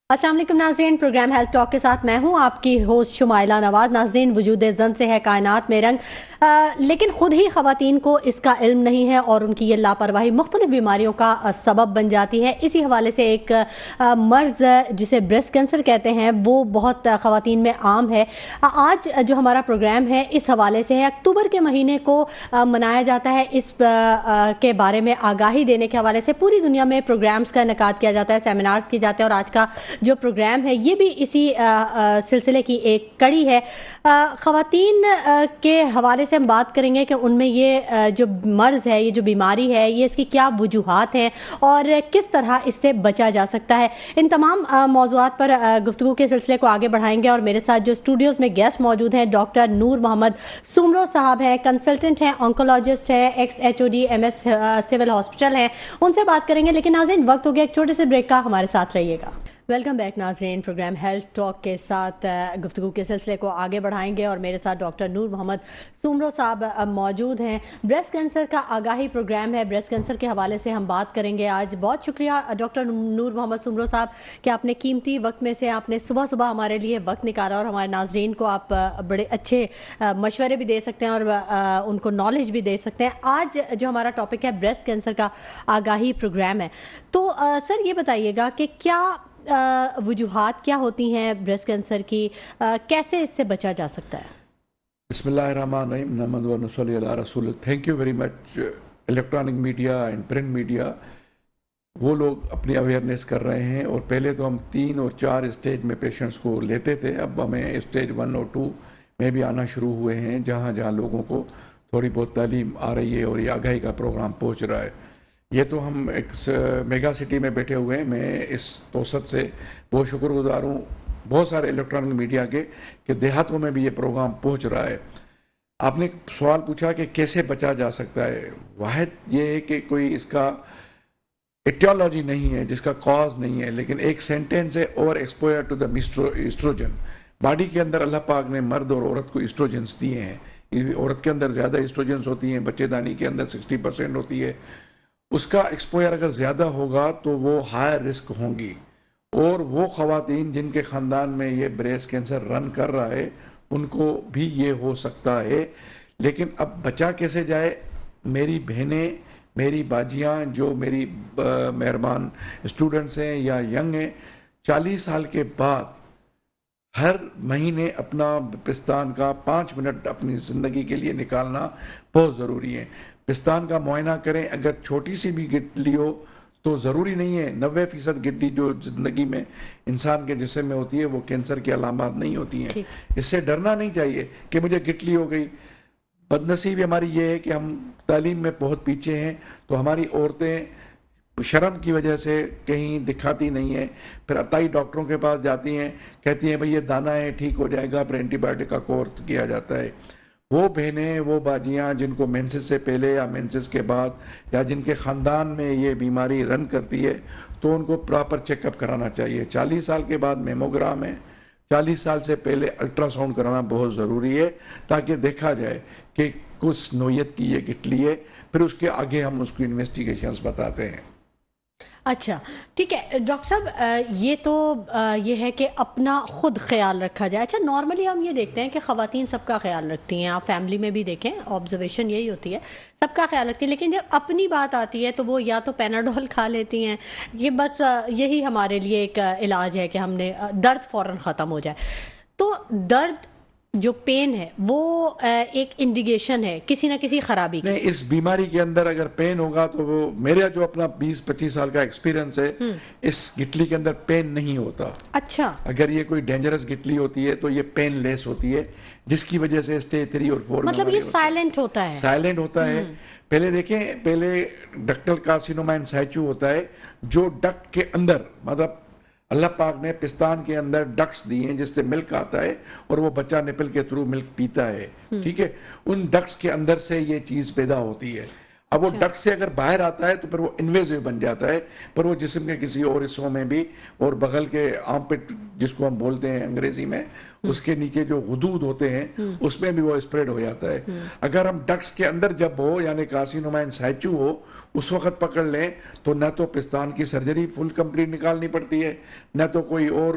السلام علیکم ناظرین، پروگرام ہیلتھ ٹاک کے ساتھ میں ہوں آپ کی ہوسٹ شمائلہ نواز۔ ناظرین، وجود زن سے ہے کائنات میں رنگ، لیکن خود ہی خواتین کو اس کا علم نہیں ہے اور ان کی یہ لاپرواہی مختلف بیماریوں کا سبب بن جاتی ہے۔ اسی حوالے سے ایک مرض جسے بریسٹ کینسر کہتے ہیں وہ بہت خواتین میں عام ہے۔ آج جو ہمارا پروگرام ہے اس حوالے سے ہے، اکتوبر کے مہینے کو منایا جاتا ہے، اس کے بارے میں آگاہی دینے کے حوالے سے پوری دنیا میں پروگرامز کا انعقاد کیا جاتا ہے، سیمینارز کیے جاتے ہیں، اور آج کا جو پروگرام ہے یہ بھی اسی سلسلے کی ایک کڑی ہے۔ خواتین کے حوالے سے ہم بات کریں گے کہ ان میں یہ جو مرض ہے، یہ جو بیماری ہے، یہ اس کی کیا وجوہات ہیں اور کس طرح اس سے بچا جا سکتا ہے۔ ان تمام موضوعات پر گفتگو کے سلسلے کو آگے بڑھائیں گے، اور میرے ساتھ جو اسٹوڈیوز میں گیسٹ موجود ہیں، ڈاکٹر نور محمد سومرو صاحب ہیں، کنسلٹنٹ ہیں، آنکولوجسٹ ہیں، x HOD MS civil hospital ہیں، ان سے بات کریں گے۔ لیکن ناظرین، وقت ہو گیا ایک چھوٹے سے بریک کا، ہمارے ساتھ رہیے گا۔ ویلکم بیک ناظرین، پروگرام ہیلتھ ٹاک کے ساتھ گفتگو کے سلسلے کو آگے بڑھائیں گے، اور میرے ساتھ ڈاکٹر نور محمد سومرو صاحب موجود ہیں۔ بریسٹ کینسر کا آگاہی پروگرام ہے، بریسٹ کینسر کے حوالے سے ہم بات کریں گے آج۔ بہت شکریہ ڈاکٹر نور محمد سومرو صاحب کہ آپ نے قیمتی وقت میں سے آپ نے صبح ہمارے لیے وقت نکالا، اور ہمارے ناظرین کو آپ بڑے اچھے مشورے بھی دے سکتے ہیں اور ان کو نالج بھی دے سکتے ہیں۔ آج جو ہمارا ٹاپک ہے بریسٹ کینسر کا آگاہی پروگرام ہے، تو سر یہ بتائیے گا کہ کیا وجوہات کیا ہوتی ہیں بریسٹ کینسر کی، کیسے اس سے بچا جا سکتا ہے؟ بسم اللہ الرحمن الرحیم، نحمد و نصلی علی رسول۔ Thank you very much electronic media and print media, وہ لوگ اپنی اویئرنیس کر رہے ہیں، اور پہلے تو ہم 3 اور 4 اسٹیج میں پیشنٹس کو لیتے تھے، اب ہمیں اسٹیج 1 اور 2 میں بھی آنا شروع ہوئے ہیں، جہاں جہاں لوگوں کو تھوڑی بہت تعلیم آ رہی ہے اور یہ آگاہی کا پروگرام پہنچ رہا ہے۔ یہ تو ہم ایک میگا سٹی میں بیٹھے ہوئے ہیں، میں اس توسط سے بہت شکر گزار ہوں بہت سارے الیکٹرانک میڈیا کے کہ دیہاتوں میں بھی یہ پروگرام پہنچ رہا ہے۔ آپ نے سوال پوچھا کہ کیسے بچا جا سکتا ہے۔ واحد یہ ہے کہ کوئی اس کا ایٹیولوجی نہیں ہے، جس کا کاز نہیں ہے، لیکن ایک سینٹینس ہے، over exposure to the estrogen. Body کے اندر اللہ پاک نے مرد اور عورت کو ایسٹروجنس دیے ہیں۔ عورت کے اندر زیادہ ایسٹروجنس ہوتی ہیں، بچے دانی کے اندر 60% ہوتی ہے۔ اس کا ایکسپوئر اگر زیادہ ہوگا تو وہ ہائی رسک ہوں گی، اور وہ خواتین جن کے خاندان میں یہ بریسٹ کینسر رن کر رہا ہے ان کو بھی یہ ہو سکتا ہے۔ لیکن اب بچا کیسے جائے؟ میری بہنیں، میری باجیاں جو میری مہربان اسٹوڈنٹس ہیں یا ینگ ہیں، 40 سال کے بعد ہر مہینے اپنا پستان کا 5 منٹ اپنی زندگی کے لیے نکالنا بہت ضروری ہے۔ پستان کا معائنہ کریں، اگر چھوٹی سی بھی گٹلی ہو تو ضروری نہیں ہے 90% گٹلی جو زندگی میں انسان کے جسم میں ہوتی ہے وہ کینسر کی علامات نہیں ہوتی ہیں۔ اس سے ڈرنا نہیں چاہیے کہ مجھے گٹلی ہو گئی۔ بدنصیبی ہماری یہ ہے کہ ہم تعلیم میں بہت پیچھے ہیں، تو ہماری عورتیں شرم کی وجہ سے کہیں دکھاتی نہیں ہیں، پھر عطائی ڈاکٹروں کے پاس جاتی ہیں، کہتی ہیں بھئی یہ دانہ ہے، ٹھیک ہو جائے گا، پھر اینٹی بائیوٹک کا کورس کیا جاتا ہے۔ وہ بہنیں، وہ باجیاں جن کو مینسس سے پہلے یا مینسس کے بعد یا جن کے خاندان میں یہ بیماری رن کرتی ہے، تو ان کو پراپر چیک اپ کرانا چاہیے۔ 40 سال کے بعد میموگرام ہے، 40 سال سے پہلے الٹرا ساؤنڈ کرانا بہت ضروری ہے، تاکہ دیکھا جائے کہ کس نوعیت کی یہ گٹلی ہے، پھر اس کے آگے ہم اس کو انویسٹیگیشنز بتاتے ہیں۔ اچھا ٹھیک ہے ڈاکٹر صاحب، یہ تو یہ ہے کہ اپنا خود خیال رکھا جائے۔ اچھا، نارملی ہم یہ دیکھتے ہیں کہ خواتین سب کا خیال رکھتی ہیں، آپ فیملی میں بھی دیکھیں، آبزرویشن یہی ہوتی ہے، سب کا خیال رکھتی ہیں، لیکن جب اپنی بات آتی ہے تو وہ یا تو پیناڈول کھا لیتی ہیں، یہ بس یہی ہمارے لیے ایک علاج ہے کہ ہم نے درد فوراً ختم ہو جائے۔ تو درد جو پین ہے وہ ایک انڈیکیشن ہے کسی نہ کسی خرابی کی۔ نہیں، اس بیماری کے اندر اگر پین ہوگا تو وہ میرا جو اپنا 20-25 سال کا ایکسپیرینس ہے، اس گٹلی کے اندر پین نہیں ہوتا۔ اچھا، اگر یہ کوئی ڈینجرس گٹلی ہوتی ہے تو یہ پین لیس ہوتی ہے، جس کی وجہ سے اسٹیج 3 اور 4 مطلب یہ سائلنٹ ہوتا ہے؟ سائلنٹ ہوتا ہے۔ پہلے دیکھیں، پہلے ڈکٹل کارسینوما ان سائچو ہوتا ہے، جو ڈکٹ کے اندر، مطلب اللہ پاک نے پستان کے اندر ڈکٹس دی ہیں جس سے ملک آتا ہے اور وہ بچہ نپل کے تھرو ملک پیتا ہے، ٹھیک ہے؟ ان ڈکٹس کے اندر سے یہ چیز پیدا ہوتی ہے۔ اب وہ ڈکٹ سے اگر باہر آتا ہے تو پھر وہ انویزیو بن جاتا ہے، پر وہ جسم کے کسی اور حصوں میں بھی، اور بغل کے آرمپٹ جس کو ہم بولتے ہیں انگریزی میں، اس کے نیچے جو غدود ہوتے ہیں اس میں بھی وہ اسپریڈ ہو جاتا ہے۔ اگر ہم ڈکٹس کے اندر جب ہو یعنی کارسینوما ان سائچو ہو اس وقت پکڑ لیں تو نہ تو پستان کی سرجری فل کمپلیٹ نکالنی پڑتی ہے، نہ تو کوئی اور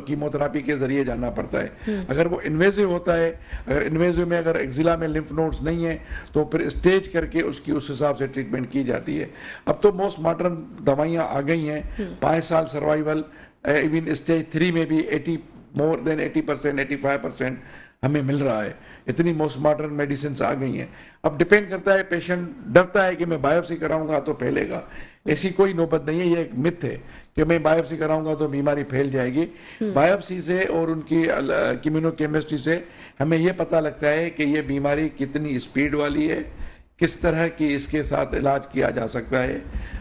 کیموتھراپی کے ذریعے جانا پڑتا ہے۔ اگر وہ انویزیو ہوتا ہے، اگر انویزیو میں اگر ایکزیلا میں لمف نوڈز نہیں ہیں تو پھر اسٹیج کر کے اس کی اس حساب سے ٹریٹمنٹ کی جاتی ہے۔ اب تو موسٹ ماڈرن دوائیاں آ گئی ہیں، 5 سال سروائیول، ایون اسٹیج 3 میں بھی مور دین 80%، 85% ہمیں مل رہا ہے۔ اتنی موسٹ ماڈرن میڈیسنز آ گئی ہیں۔ اب ڈیپینڈ کرتا ہے، پیشنٹ ڈرتا ہے کہ میں بایوپسی کراؤں گا تو پھیلے گا، ایسی کوئی نوبت نہیں ہے، یہ ایک متھ ہے کہ میں بایوپسی کراؤں گا تو بیماری پھیل جائے گی۔ بایوپسی سے اور ان کی کیمینو کیمسٹری سے ہمیں یہ پتہ لگتا ہے کہ یہ بیماری کتنی اسپیڈ والی ہے، کس طرح کی اس کے ساتھ علاج کیا جا سکتا ہے۔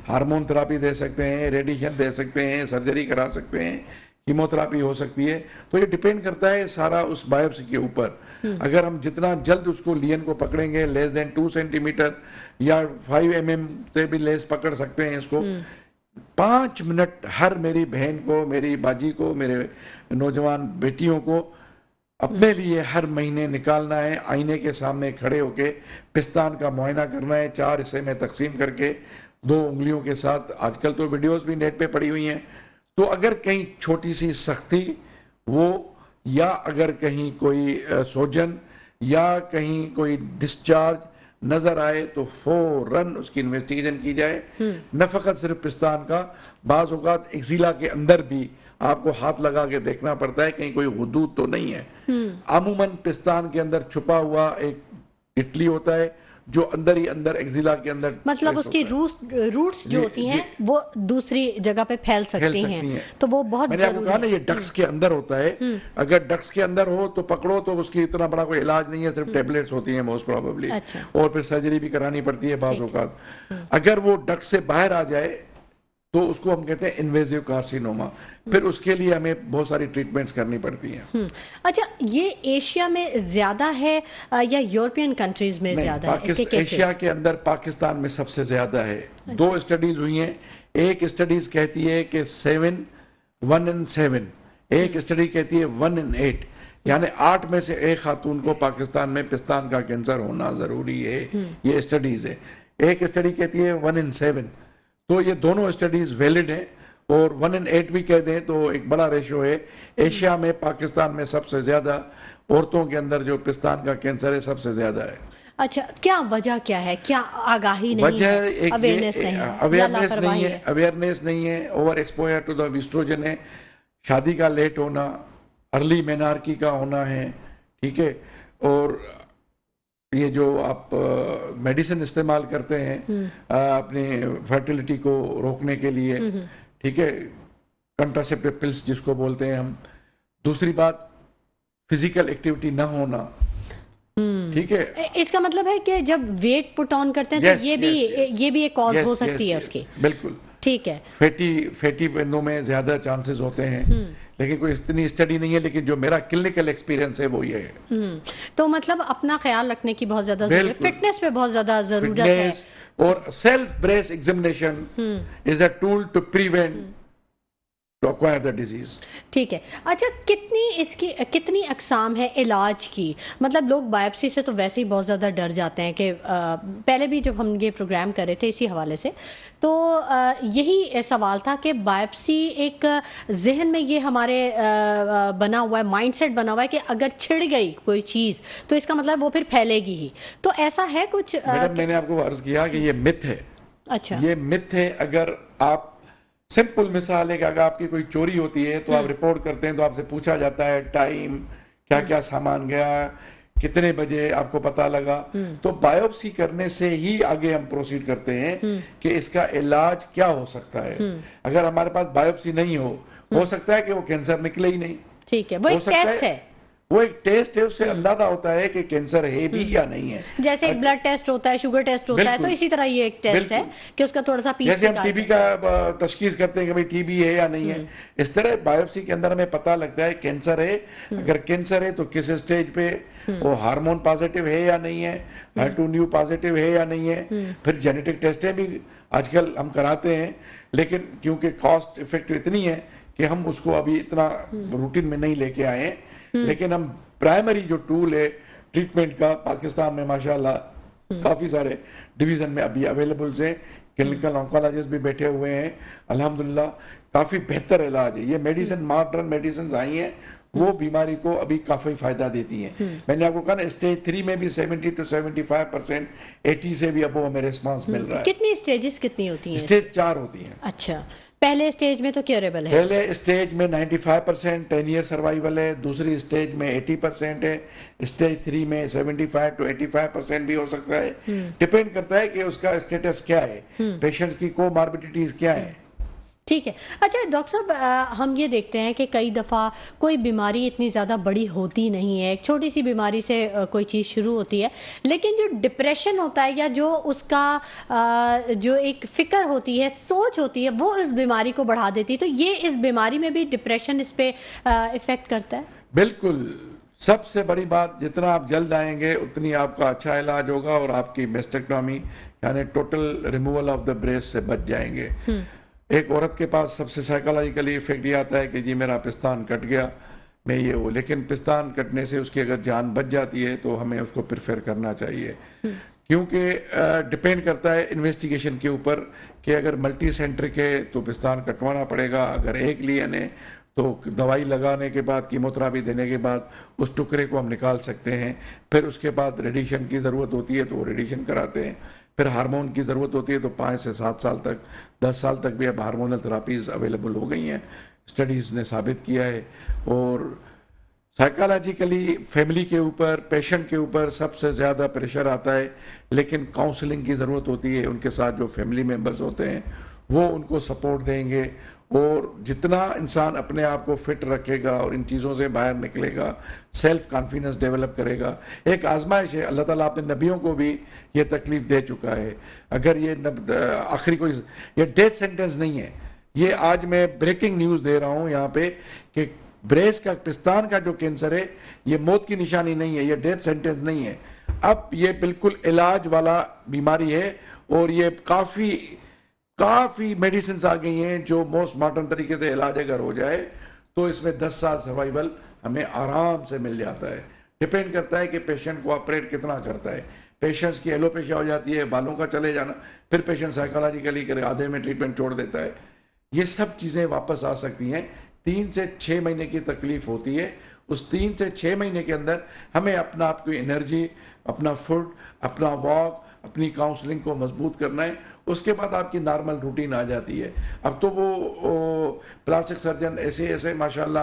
ہارمون تھراپی دے سکتے ہیں، ریڈیشن دے سکتے ہیں، سرجری کرا سکتے ہیں، کیموتھراپی ہو سکتی ہے۔ تو یہ ڈیپینڈ کرتا ہے سارا اس بایوپسی کے اوپر۔ اگر ہم جتنا جلد اس کو لین کو پکڑیں گے، لیس دین 2 سینٹی میٹر یا 5 mm سے بھی لیس پکڑ سکتے ہیں اس کو، 5 منٹ ہر میری بہن کو، میری باجی کو، میرے نوجوان بیٹیوں کو اپنے لیے ہر مہینے نکالنا ہے، آئینے کے سامنے کھڑے ہو کے پستان کا معائنہ کرنا ہے، 4 حصے میں تقسیم کر کے 2 انگلیوں کے ساتھ۔ آج کل تو ویڈیوز بھی نیٹ پہ پڑی ہوئی ہیں، تو اگر کہیں چھوٹی سی سختی وہ، یا اگر کہیں کوئی سوجن یا کہیں کوئی ڈسچارج نظر آئے تو فوراً اس کی انویسٹیگیشن کی جائے۔ نہ فقط صرف پستان کا، بعض اوقات ایکزیلا کے اندر بھی آپ کو ہاتھ لگا کے دیکھنا پڑتا ہے کہیں کوئی غدود تو نہیں ہے۔ عموماً پستان کے اندر چھپا ہوا ایک گٹلی ہوتا ہے جو اندر ہی اندر ایکزیلا کے اندر، مطلب اس کی روٹس جو ہوتی ہیں وہ دوسری جگہ پہ پھیل سکتی ہیں، تو وہ بہت میں نے آپ کو کہا نا یہ ڈکٹس کے اندر ہوتا ہے۔ اگر ڈکٹس کے اندر ہو تو پکڑو تو اس کی اتنا بڑا کوئی علاج نہیں ہے، صرف ٹیبلیٹس ہوتی ہیں موسٹ پروبیبلی، اور پھر سرجری بھی کرانی پڑتی ہے بعض اوقات۔ اگر وہ ڈکٹ سے باہر آ جائے تو اس کو ہم کہتے ہیں انویزیو کارسینوما، پھر اس کے لیے ہمیں بہت ساری ٹریٹمنٹس کرنی پڑتی ہیں۔ اچھا، یہ ایشیا میں زیادہ ہے یا یورپین کنٹریز میں زیادہ ہے؟ ایشیا کے اندر پاکستان میں سب سے زیادہ ہے۔ 2 اسٹڈیز ہوئی ہیں، ایک اسٹڈیز کہتی ہے کہ 1 in 7، ایک اسٹڈی کہتی ہے 1 in 8، یعنی 8 میں سے ایک خاتون کو پاکستان میں پستان کا کینسر ہونا ضروری ہے۔ یہ اسٹڈیز ہے۔ ایک اسٹڈی کہتی ہے 1 in 7، تو یہ دونوں اسٹڈیز ویلڈ ہیں، اور 1 in 8 بھی کہہ دیں تو ایک بڑا ریشو ہے۔ ایشیا میں پاکستان میں سب سے زیادہ عورتوں کے اندر جو پستان کا کینسر ہے سب سے زیادہ ہے۔ اچھا، کیا وجہ کیا ہے؟ کیا آگاہی نہیں ہے، اویئرنیس نہیں ہے؟ اویئرنیس نہیں ہے، over exposure to the estrogen ہے، شادی کا لیٹ ہونا، ارلی مینارکی کا ہونا ہے، ٹھیک ہے، اور یہ جو آپ میڈیسن استعمال کرتے ہیں اپنی فرٹیلیٹی کو روکنے کے لیے، ٹھیک ہے، کنٹراسیپٹیو پلس جس کو بولتے ہیں ہم۔ دوسری بات فزیکل ایکٹیویٹی نہ ہونا، ٹھیک ہے۔ اس کا مطلب ہے کہ جب ویٹ پٹ آن کرتے ہیں تو یہ بھی ایک کاز ہو سکتی ہے اس کی؟ بالکل، ٹھیک ہے۔ فیٹی بندوں میں زیادہ چانسز ہوتے ہیں، لیکن کوئی اتنی اسٹڈی نہیں ہے، لیکن جو میرا کلینکل ایکسپیرینس ہے وہ یہ ہے۔ تو مطلب اپنا خیال رکھنے کی بہت زیادہ ضرورت ہے، فٹنس پہ بہت زیادہ ضرورت ہے، اور self breast examination is a tool to prevent to acquire the disease. ٹھیک ہے۔ اچھا، کتنی اقسام ہے علاج کی؟ مطلب لوگ بایوپسی سے تو ویسے ہی بہت زیادہ ڈر جاتے ہیں، کہ پہلے بھی جب ہم یہ پروگرام کر رہے تھے اسی حوالے سے تو یہی سوال تھا کہ بایوپسی ایک ذہن میں یہ ہمارے بنا ہوا ہے، مائنڈ سیٹ بنا ہوا ہے کہ اگر چھڑ گئی کوئی چیز تو اس کا مطلب وہ پھر پھیلے گی ہی، تو ایسا ہے کچھ؟ میڈم میں نے آپ کو عرض کیا کہ یہ متھ ہے۔ اچھا، یہ متھ ہے۔ اگر آپ سمپل مثال ہے کہ اگر آپ کی کوئی چوری ہوتی ہے تو آپ رپورٹ کرتے ہیں تو آپ سے پوچھا جاتا ہے ٹائم، کیا کیا سامان گیا، کتنے بجے آپ کو پتا لگا، تو بایوپسی کرنے سے ہی آگے ہم پروسیڈ کرتے ہیں کہ اس کا علاج کیا ہو سکتا ہے۔ اگر ہمارے پاس بایوپسی نہیں ہو سکتا ہے کہ وہ کینسر نکلے ہی نہیں۔ ٹھیک ہے، وہ ایک ٹیسٹ ہے، وہ ایک ٹیسٹ ہے, اس سے اندازہ ہوتا ہے کہ کینسر ہے بھی یا نہیں ہے. جیسے ایک بلڈ ٹیسٹ ہوتا ہے, شوگر ٹیسٹ ہوتا ہے, تو اسی طرح یہ ایک ٹیسٹ ہے کہ اس کا تھوڑا سا پیس جیسے ہم ٹی بی کا تشخیص کرتے ہیں کہ بھئی ٹی بی ہے یا نہیں ہے, اس طرح بایوپسی کے اندر ہمیں پتہ لگتا ہے کینسر ہے. اگر کینسر ہے تو کس اسٹیج پہ, وہ ہارمون پازیٹیو ہے یا نہیں ہے, HER2 پازیٹیو ہے یا نہیں ہے. پھر جینیٹک ٹیسٹیں بھی آج کل ہم کراتے ہیں, لیکن کیونکہ کاسٹ افیکٹو اتنی ہے کہ ہم اس کو ابھی اتنا روٹین میں نہیں لے کے آئے ہیں. لیکن ہم پرائمری جو ٹول ہے ٹریٹمنٹ کا پاکستان میں ماشاءاللہ کافی سارے ڈویژن میں ابھی اویلیبل ہیں. کلینکل آنکولوجسٹ بھی بیٹھے ہوئے ہیں, الحمدللہ کافی بہتر علاج ہے. یہ میڈیسن ماڈرن میڈیسنز آئی ہیں, وہ بیماری کو ابھی کافی فائدہ دیتی ہیں. میں نے آپ کو کہا نا اسٹیج 3 میں بھی 70 to 75%, 80 سے بھی ابو ہمیں ریسپانس مل رہا ہے. کتنی اسٹیجز کتنی ہوتی ہیں؟ اسٹیج 4 ہوتی ہیں. اچھا, پہلے اسٹیج میں تو کیوریبل ہے. پہلے اسٹیج میں 95% 10 ایئر سروائیول ہے, دوسری اسٹیج میں 80% ہے, اسٹیج 3 میں 75 to 85% بھی ہو سکتا ہے. ڈیپینڈ کرتا ہے کہ اس کا اسٹیٹس کیا ہے, پیشنٹ کی کو ماربیڈیٹیز کیا ہیں. ٹھیک ہے. اچھا ڈاکٹر صاحب, ہم یہ دیکھتے ہیں کہ کئی دفعہ کوئی بیماری اتنی زیادہ بڑی ہوتی نہیں ہے, ایک چھوٹی سی بیماری سے کوئی چیز شروع ہوتی ہے, لیکن جو ڈپریشن ہوتا ہے یا جو اس کا جو ایک فکر ہوتی ہے, سوچ ہوتی ہے, وہ اس بیماری کو بڑھا دیتی ہے. تو یہ اس بیماری میں بھی ڈپریشن اس پہ افیکٹ کرتا ہے؟ بالکل. سب سے بڑی بات, جتنا آپ جلد آئیں گے اتنی آپ کا اچھا علاج ہوگا اور آپ کی میسٹیکٹومی یعنی total removal of the breast سے بچ جائیں گے. ایک عورت کے پاس سب سے سائیکالوجیکلی افیکٹ یہ آتا ہے کہ جی میرا پستان کٹ گیا, میں یہ ہوں, لیکن پستان کٹنے سے اس کی اگر جان بچ جاتی ہے تو ہمیں اس کو پریفر کرنا چاہیے, کیونکہ ڈیپینڈ کرتا ہے انویسٹیگیشن کے اوپر کہ اگر ملٹی سینٹرک ہے تو پستان کٹوانا پڑے گا, اگر ایک لین ہے تو دوائی لگانے کے بعد کیموتھراپی دینے کے بعد اس ٹکڑے کو ہم نکال سکتے ہیں. پھر اس کے بعد ریڈیشن کی ضرورت ہوتی ہے تو وہ ریڈیشن کراتے ہیں. پھر ہارمون کی ضرورت ہوتی ہے تو 5 سے 7 سال تک, 10 سال تک بھی اب ہارمونل تھراپیز اویلیبل ہو گئی ہیں, اسٹڈیز نے ثابت کیا ہے. اور سائیکالوجیکلی فیملی کے اوپر, پیشنٹ کے اوپر سب سے زیادہ پریشر آتا ہے, لیکن کاؤنسلنگ کی ضرورت ہوتی ہے. ان کے ساتھ جو فیملی ممبرز ہوتے ہیں وہ ان کو سپورٹ دیں گے, اور جتنا انسان اپنے آپ کو فٹ رکھے گا اور ان چیزوں سے باہر نکلے گا, سیلف کانفیڈنس ڈیولپ کرے گا. ایک آزمائش ہے, اللہ تعالیٰ اپنے نبیوں کو بھی یہ تکلیف دے چکا ہے. اگر یہ آخری کوئی یہ ڈیتھ سینٹنس نہیں ہے, یہ آج میں بریکنگ نیوز دے رہا ہوں یہاں پہ کہ بریسٹ کا, پستان کا جو کینسر ہے یہ موت کی نشانی نہیں ہے, یہ ڈیتھ سینٹنس نہیں ہے. اب یہ بالکل علاج والا بیماری ہے, اور یہ کافی میڈیسنز آ گئی ہیں جو موسٹ ماڈرن طریقے سے علاج اگر ہو جائے تو اس میں 10 سال سروائیول ہمیں آرام سے مل جاتا ہے. ڈیپینڈ کرتا ہے کہ پیشنٹ کو آپریٹ کتنا کرتا ہے. پیشنٹس کی ایلوپیشیا ہو جاتی ہے, بالوں کا چلے جانا, پھر پیشنٹ سائیکالوجیکلی کرے آدھے میں ٹریٹمنٹ چھوڑ دیتا ہے. یہ سب چیزیں واپس آ سکتی ہیں. 3 سے 6 مہینے کی تکلیف ہوتی ہے. اس 3 سے 6 مہینے کے اندر ہمیں اپنا آپ کی انرجی, اپنا فوڈ, اپنا واک, اپنی کاؤنسلنگ کو مضبوط کرنا ہے. اس کے بعد آپ کی نارمل روٹین آ جاتی ہے. اب تو وہ پلاسٹک سرجن ایسے ماشاءاللہ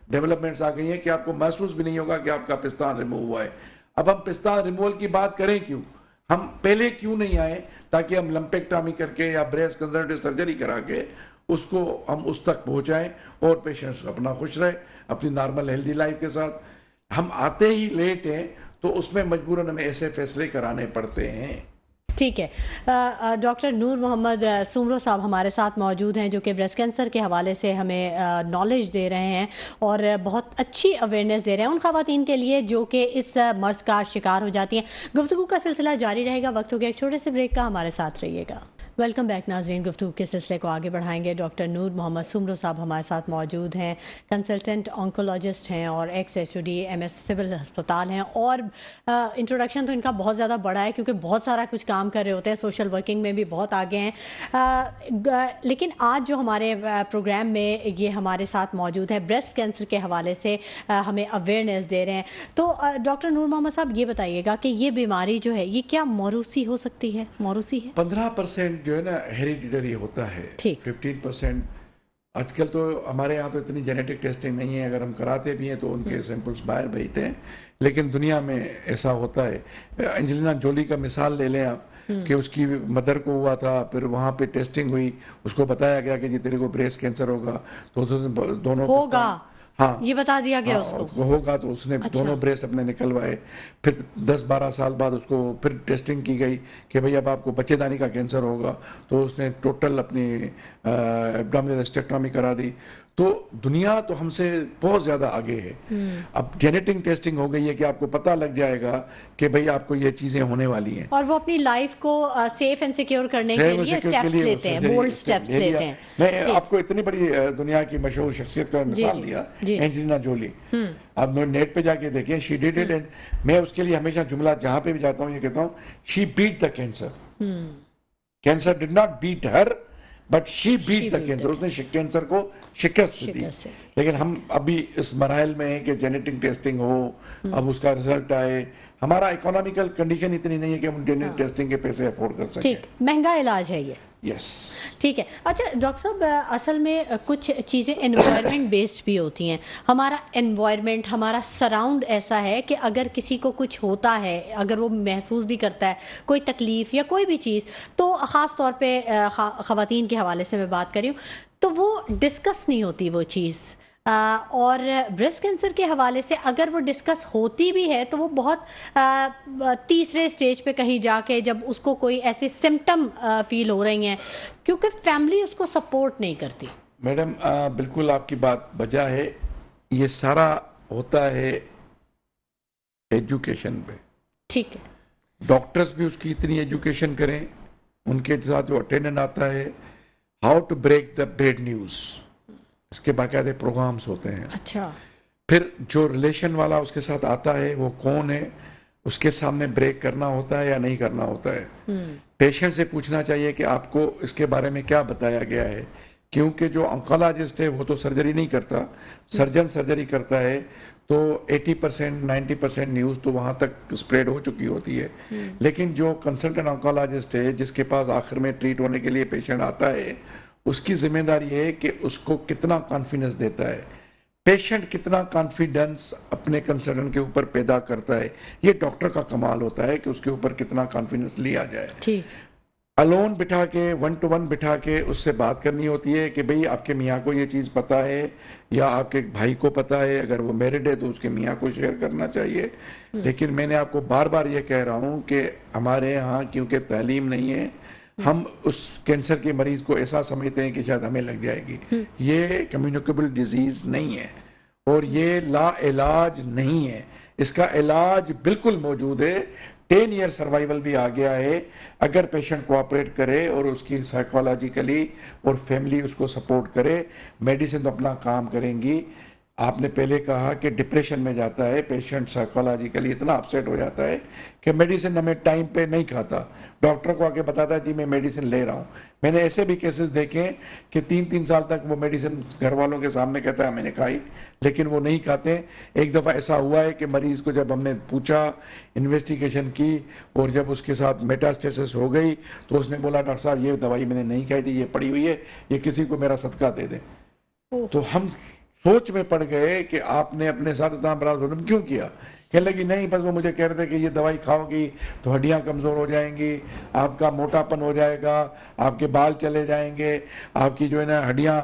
ڈیولپمنٹس آ گئی ہیں کہ آپ کو محسوس بھی نہیں ہوگا کہ آپ کا پستان ریموو ہوا ہے. اب ہم پستان ریموول کی بات کریں کیوں, ہم پہلے کیوں نہیں آئے تاکہ ہم لمپیکٹامی کر کے یا بریسٹ کنزرویٹو سرجری کرا کے اس کو ہم اس تک پہنچائیں اور پیشنٹس اپنا خوش رہے اپنی نارمل ہیلدی لائف کے ساتھ. ہم آتے ہی لیٹ ہیں تو اس میں مجبوراً ہمیں ایسے فیصلے کرانے پڑتے ہیں. ٹھیک ہے. ڈاکٹر نور محمد سومرو صاحب ہمارے ساتھ موجود ہیں جو کہ بریسٹ کینسر کے حوالے سے ہمیں نالج دے رہے ہیں اور بہت اچھی اویئرنیس دے رہے ہیں ان خواتین کے لیے جو کہ اس مرض کا شکار ہو جاتی ہیں. گفتگو کا سلسلہ جاری رہے گا, وقت ہو گیا ایک چھوٹے سے بریک کا, ہمارے ساتھ رہیے گا. ویلکم بیک ناظرین, گفتگو کے سلسلے کو آگے بڑھائیں گے. ڈاکٹر نور محمد سومرو صاحب ہمارے ساتھ موجود ہیں, کنسلٹنٹ آنکولوجسٹ ہیں اور ایکس HOD MS سول ہسپتال ہیں. اور انٹروڈکشن تو ان کا بہت زیادہ بڑا ہے کیونکہ بہت سارا کچھ کام کر رہے ہوتے ہیں, سوشل ورکنگ میں بھی بہت آگے ہیں. لیکن آج جو ہمارے پروگرام میں یہ ہمارے ساتھ موجود ہیں بریسٹ کینسر کے حوالے سے ہمیں اویئرنیس دے رہے ہیں. تو ڈاکٹر نور محمد صاحب یہ بتائیے گا کہ یہ بیماری جو ہے یہ کیا موروثی ہو سکتی ہے؟ موروثی ہے 15% جو ہے نا ہیریڈیٹری ہوتا ہے, 15% آج کل تو ہمارے یہاں تو اتنی جینیٹک ٹیسٹنگ نہیں ہے, اگر ہم کراتے بھی ہیں تو ان کے سیمپلز باہر بھیجتے ہیں, لیکن دنیا میں ایسا ہوتا ہے. انجلینا جولی کا مثال لے لیں آپ کہ اس کی مدر کو ہوا تھا, پھر وہاں پہ ٹیسٹنگ ہوئی, اس کو بتایا گیا کہ جی تیرے کو بریسٹ کینسر ہوگا, تو دونوں ہوگا ہاں یہ بتا دیا گیا اس کو ہوگا تو اس نے دونوں بریسٹ اپنے نکلوائے. پھر 10-12 سال بعد اس کو پھر ٹیسٹنگ کی گئی کہ بھئی اب آپ کو بچے دانی کا کینسر ہوگا, تو اس نے ٹوٹل اپنی ایبڈومینل اسٹیکٹومی کرا دی. تو دنیا تو ہم سے بہت زیادہ آگے ہے. اب جینیٹک ٹیسٹنگ ہو گئی ہے کہ آپ کو پتہ لگ جائے گا کہ بھئی آپ کو یہ چیزیں ہونے والی ہیں, اور وہ اپنی لائف کو سیف اینڈ سیکیور کرنے کے لیے اسٹیپس لیتے ہیں, بولڈ اسٹیپس لیتے ہیں. میں آپ کو اتنی بڑی دنیا کی مشہور شخصیت کا مثال دیا, اینجلینا جولی. اب نیٹ پہ جا کے دیکھیں, شی ڈیڈ اٹ, اینڈ میں اس کے لیے ہمیشہ جملہ جہاں پہ بھی جاتا ہوں یہ کہتا ہوں, she beat the cancer. Cancer did not beat her but she beat the cancer. اس نے کینسر کو شکست دی. لیکن ہم ابھی اس مراحل میں ہیں کہ جینیٹک ٹیسٹنگ ہو, اب اس کا رزلٹ آئے. ہمارا اکنامیکل کنڈیشن اتنی نہیں ہے کہ ہم جینیٹک ٹیسٹنگ کے پیسے افورڈ کر سکیں. ٹھیک, مہنگا علاج ہے یہ. یس ٹھیک ہے. اچھا ڈاکٹر صاحب, اصل میں کچھ چیزیں انوائرمنٹ بیسڈ بھی ہوتی ہیں. ہمارا انوائرمنٹ, ہمارا سراؤنڈ ایسا ہے کہ اگر کسی کو کچھ ہوتا ہے, اگر وہ محسوس بھی کرتا ہے کوئی تکلیف یا کوئی بھی چیز, تو خاص طور پہ خواتین کے حوالے سے میں بات کر رہی ہوں, تو وہ ڈسکس نہیں ہوتی وہ چیز. اور بریسٹ کینسر کے حوالے سے اگر وہ ڈسکس ہوتی بھی ہے تو وہ بہت تیسرے سٹیج پہ کہیں جا کے, جب اس کو کوئی ایسے سمٹم فیل ہو رہی ہیں, کیونکہ فیملی اس کو سپورٹ نہیں کرتی. میڈم بالکل آپ کی بات بجا ہے. یہ سارا ہوتا ہے ایجوکیشن پہ. ٹھیک ہے, ڈاکٹرز بھی اس کی اتنی ایجوکیشن کریں, ان کے ساتھ جو اٹینڈنٹ آتا ہے, how to break the bad news, اس کے باقاعدہ پروگرامز ہوتے ہیں. اچھا, پھر جو ریلیشن والا اس کے ساتھ آتا ہے وہ کون ہے, اس کے سامنے بریک کرنا ہوتا ہے یا نہیں کرنا ہوتا ہے. پیشنٹ سے پوچھنا چاہیے کہ آپ کو اس کے بارے میں کیا بتایا گیا ہے, کیونکہ جو آنکولوجسٹ ہے وہ تو سرجری نہیں کرتا, سرجن سرجری کرتا ہے, تو 80% 90% نیوز تو وہاں تک اسپریڈ ہو چکی ہوتی ہے. لیکن جو کنسلٹنٹ آنکولوجسٹ ہے, جس کے پاس آخر میں ٹریٹ ہونے کے لیے پیشنٹ آتا ہے, اس کی ذمہ داری ہے کہ اس کو کتنا کانفیڈنس دیتا ہے, پیشنٹ کتنا کانفیڈنس اپنے کنسلٹنٹ کے اوپر پیدا کرتا ہے. یہ ڈاکٹر کا کمال ہوتا ہے کہ اس کے اوپر کتنا کانفیڈنس لیا جائے. ٹھیک, الون بٹھا کے 1-to-1 بٹھا کے اس سے بات کرنی ہوتی ہے کہ بھئی آپ کے میاں کو یہ چیز پتا ہے یا آپ کے بھائی کو پتا ہے, اگر وہ میرڈ ہے تو اس کے میاں کو شیئر کرنا چاہیے. لیکن میں نے آپ کو بار بار یہ کہہ رہا ہوں کہ ہمارے ہاں کیونکہ تعلیم نہیں ہے, ہم اس کینسر کے مریض کو ایسا سمجھتے ہیں کہ شاید ہمیں لگ جائے گی. یہ کمیونیکیبل ڈیزیز نہیں ہے اور یہ لا علاج نہیں ہے. اس کا علاج بالکل موجود ہے. 10 ایئر سروائیول بھی آ گیا ہے اگر پیشنٹ کوآپریٹ کرے اور اس کی سائیکولوجیکلی اور فیملی اس کو سپورٹ کرے. میڈیسن تو اپنا کام کریں گی. آپ نے پہلے کہا کہ ڈپریشن میں جاتا ہے پیشنٹ, سائیکولوجیکلی اتنا اپسیٹ ہو جاتا ہے کہ میڈیسن ہمیں ٹائم پہ نہیں کھاتا. ڈاکٹر کو آ کے بتاتا ہے جی میں میڈیسن لے رہا ہوں. میں نے ایسے بھی کیسز دیکھے کہ 3 سال تک وہ میڈیسن گھر والوں کے سامنے کہتا ہے میں نے کھائی, لیکن وہ نہیں کھاتے. ایک دفعہ ایسا ہوا ہے کہ مریض کو جب ہم نے پوچھا, انویسٹیگیشن کی, اور جب اس کے ساتھ میٹاسٹیسس ہو گئی تو اس نے بولا ڈاکٹر صاحب یہ دوائی میں نے نہیں کھائی تھی, یہ پڑی ہوئی ہے, یہ کسی کو میرا صدقہ دے دیں. تو ہم سوچ میں پڑ گئے کہ آپ نے اپنے ساتھ اتنا بڑا ظلم کیوں کیا. کہنے لگی نہیں بس وہ مجھے کہہ رہے تھے کہ یہ دوائی کھاؤ گی تو ہڈیاں کمزور ہو جائیں گی, آپ کا موٹاپن ہو جائے گا, آپ کے بال چلے جائیں گے, آپ کی جو ہے نا ہڈیاں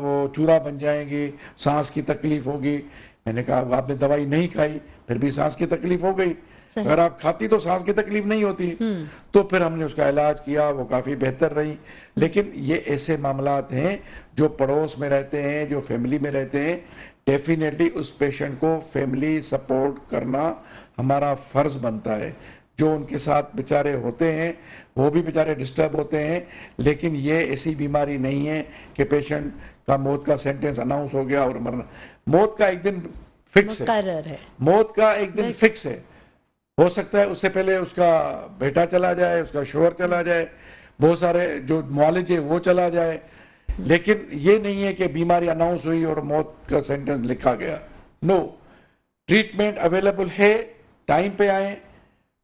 وہ چورا بن جائیں گی, سانس کی تکلیف ہوگی. میں نے کہا آپ نے دوائی نہیں کھائی پھر بھی سانس کی تکلیف ہو گئی, اگر آپ کھاتی تو سانس کی تکلیف نہیں ہوتی. تو پھر ہم نے اس کا علاج کیا, وہ کافی بہتر رہی. لیکن یہ ایسے معاملات ہیں جو پڑوس میں رہتے ہیں, جو فیملی میں رہتے ہیں, ڈیفینیٹلی اس پیشنٹ کو فیملی سپورٹ کرنا ہمارا فرض بنتا ہے. جو ان کے ساتھ بیچارے ہوتے ہیں وہ بھی بیچارے ڈسٹرب ہوتے ہیں, لیکن یہ ایسی بیماری نہیں ہے کہ پیشنٹ کا موت کا سینٹنس اناؤنس ہو گیا اور مرنا. موت کا ایک دن فکس ہے, موت کا ایک دن فکس ہے. ہو سکتا ہے اس سے پہلے اس کا بیٹا چلا جائے, اس کا شوہر چلا جائے, بہت سارے جو معالج ہے وہ چلا جائے, لیکن یہ نہیں ہے کہ بیماری اناؤنس ہوئی اور موت کا سینٹنس لکھا گیا. نو, ٹریٹمنٹ اویلیبل ہے, ٹائم پہ آئیں.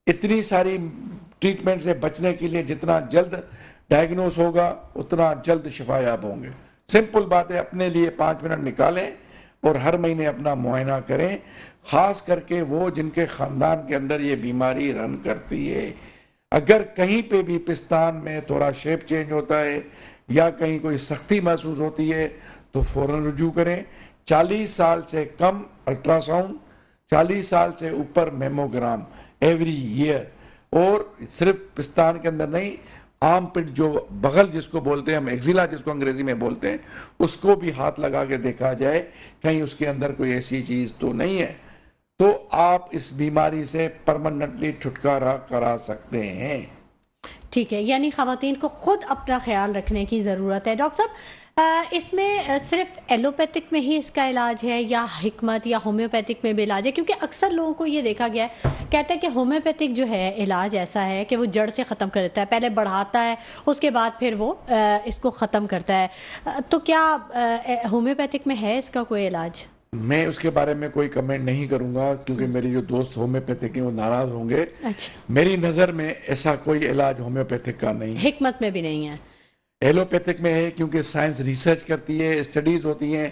اتنی ساری ٹریٹمنٹ سے بچنے کے لیے جتنا جلد ڈائگنوز ہوگا اتنا جلد شفا یاب ہوں گے. سمپل بات ہے, اپنے لیے 5 منٹ نکالیں اور ہر مہینے اپنا معائنہ کریں, خاص کر کے وہ جن کے خاندان کے اندر یہ بیماری رن کرتی ہے. اگر کہیں پہ بھی پستان میں تھوڑا شیپ چینج ہوتا ہے یا کہیں کوئی سختی محسوس ہوتی ہے تو فوراً رجوع کریں. 40 سال سے کم الٹرا ساؤنڈ، 40 سال سے اوپر میموگرام ایوری ایئر، اور صرف پستان کے اندر نہیں، عام پٹ جو بغل جس کو بولتے ہیں ہم ایکزیلا جس کو انگریزی میں بولتے ہیں، اس کو بھی ہاتھ لگا کے دیکھا جائے کہیں اس کے اندر کوئی ایسی چیز تو نہیں ہے، تو آپ اس بیماری سے پرماننٹلی چھٹکارا کرا سکتے ہیں۔ ٹھیک ہے، یعنی خواتین کو خود اپنا خیال رکھنے کی ضرورت ہے۔ ڈاکٹر صاحب اس میں صرف ایلوپیتھک میں ہی اس کا علاج ہے یا حکمت یا ہومیوپیتھک میں بھی علاج ہے؟ کیونکہ اکثر لوگوں کو یہ دیکھا گیا ہے، کہتے ہیں کہ ہومیوپیتھک جو ہے علاج ایسا ہے کہ وہ جڑ سے ختم کر دیتا ہے، پہلے بڑھاتا ہے اس کے بعد پھر وہ اس کو ختم کرتا ہے، تو کیا ہومیوپیتھک میں ہے اس کا کوئی علاج؟ میں اس کے بارے میں کوئی کمنٹ نہیں کروں گا کیونکہ میرے جو دوست ہومیوپیتھک ہیں وہ ناراض ہوں گے۔ میری نظر میں ایسا کوئی علاج ہومیوپیتھک کا نہیں ہے، حکمت میں بھی نہیں ہے، ایلوپیتھک میں ہے، کیونکہ سائنس ریسرچ کرتی ہے، اسٹڈیز ہوتی ہیں،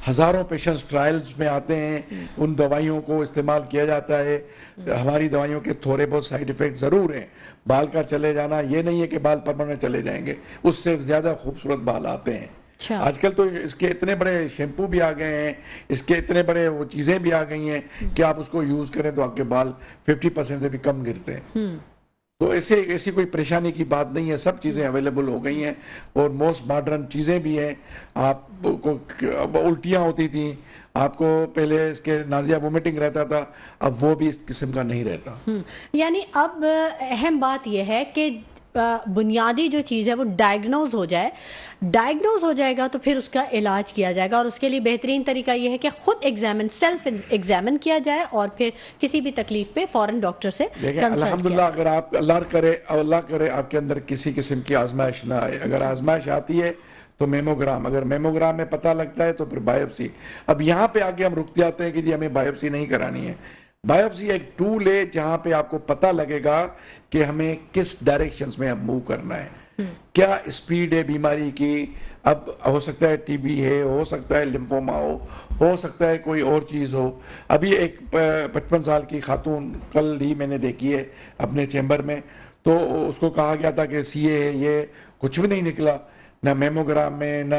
ہزاروں پیشنٹس ٹرائلز میں آتے ہیں، ان دوائیوں کو استعمال کیا جاتا ہے۔ ہماری دوائیوں کے تھوڑے بہت سائیڈ ایفیکٹ ضرور ہیں، بال کا چلے جانا یہ نہیں ہے کہ بال پرماننٹ چلے جائیں گے، اس سے زیادہ خوبصورت بال آتے ہیں۔ آج کل تو اس کے اتنے بڑے شیمپو بھی آ گئے ہیں، اس کے اتنے بڑے وہ چیزیں بھی آ گئی ہیں کہ آپ اس کو یوز کریں تو آپ کے بال 50% سے بھی کم گرتے ہیں۔ تو ایسی کوئی پریشانی کی بات نہیں ہے، سب چیزیں اویلیبل ہو گئی ہیں اور موسٹ ماڈرن چیزیں بھی ہیں۔ آپ کو الٹیاں ہوتی تھیں، آپ کو پہلے اس کے نازیہ وومٹنگ رہتا تھا، اب وہ بھی اس قسم کا نہیں رہتا۔ یعنی اب اہم بات یہ ہے کہ بنیادی جو چیز ہے وہ ڈائیگنوز ہو جائے گا تو پھر اس کا علاج کیا جائے گا، اور اس کے لیے بہترین طریقہ یہ ہے کہ خود سیلف ایگزامن کیا جائے اور پھر کسی بھی تکلیف پہ فوراً ڈاکٹر سے کنسلٹ کیا۔ الحمدللہ اگر آپ اللہ کرے آپ کے اندر کسی قسم کی آزمائش نہ آئے، اگر آزمائش آتی ہے تو میموگرام، اگر میموگرام میں پتہ لگتا ہے تو پھر بائیوپسی۔ اب یہاں پہ آگے ہم رک جاتے ہیں کہ جی ہمیں بائیوپسی نہیں کرانی ہے۔ بائیوپسی ایک ٹول ہے جہاں پہ آپ کو پتہ لگے گا کہ ہمیں کس ڈائریکشنز میں اب موو کرنا ہے، کیا اسپیڈ ہے بیماری کی۔ اب ہو سکتا ہے ٹی بی ہے، ہو سکتا ہے لمفوما ہو سکتا ہے کوئی اور چیز ہو۔ ابھی ایک 55 سال کی خاتون کل ہی میں نے دیکھی ہے اپنے چیمبر میں، تو اس کو کہا گیا تھا کہ سی اے ہے، یہ کچھ بھی نہیں نکلا، نہ میموگرام میں، نہ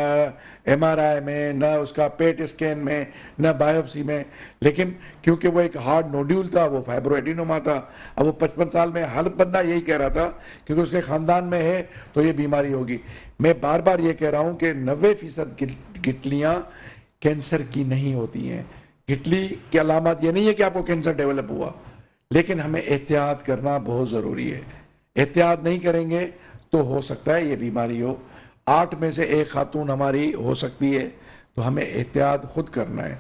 ایم آر آئی میں، نہ اس کا پیٹ اسکین میں، نہ بائیوپسی میں، لیکن کیونکہ وہ ایک ہارڈ نوڈیول تھا، وہ فائبرو ایڈینوما تھا۔ اب وہ 55 سال میں ہر بندہ یہی کہہ رہا تھا کیونکہ اس کے خاندان میں ہے تو یہ بیماری ہوگی۔ میں بار بار یہ کہہ رہا ہوں کہ 90% گٹلیاں کینسر کی نہیں ہوتی ہیں۔ گٹلی کی علامات یہ نہیں ہے کہ آپ کو کینسر ڈیولپ ہوا، لیکن ہمیں احتیاط کرنا بہت ضروری ہے۔ احتیاط نہیں کریں گے تو ہو سکتا ہے یہ بیماری ہو۔ 8 میں سے 1 خاتون ہماری ہو سکتی ہے، تو ہمیں احتیاط خود کرنا ہے۔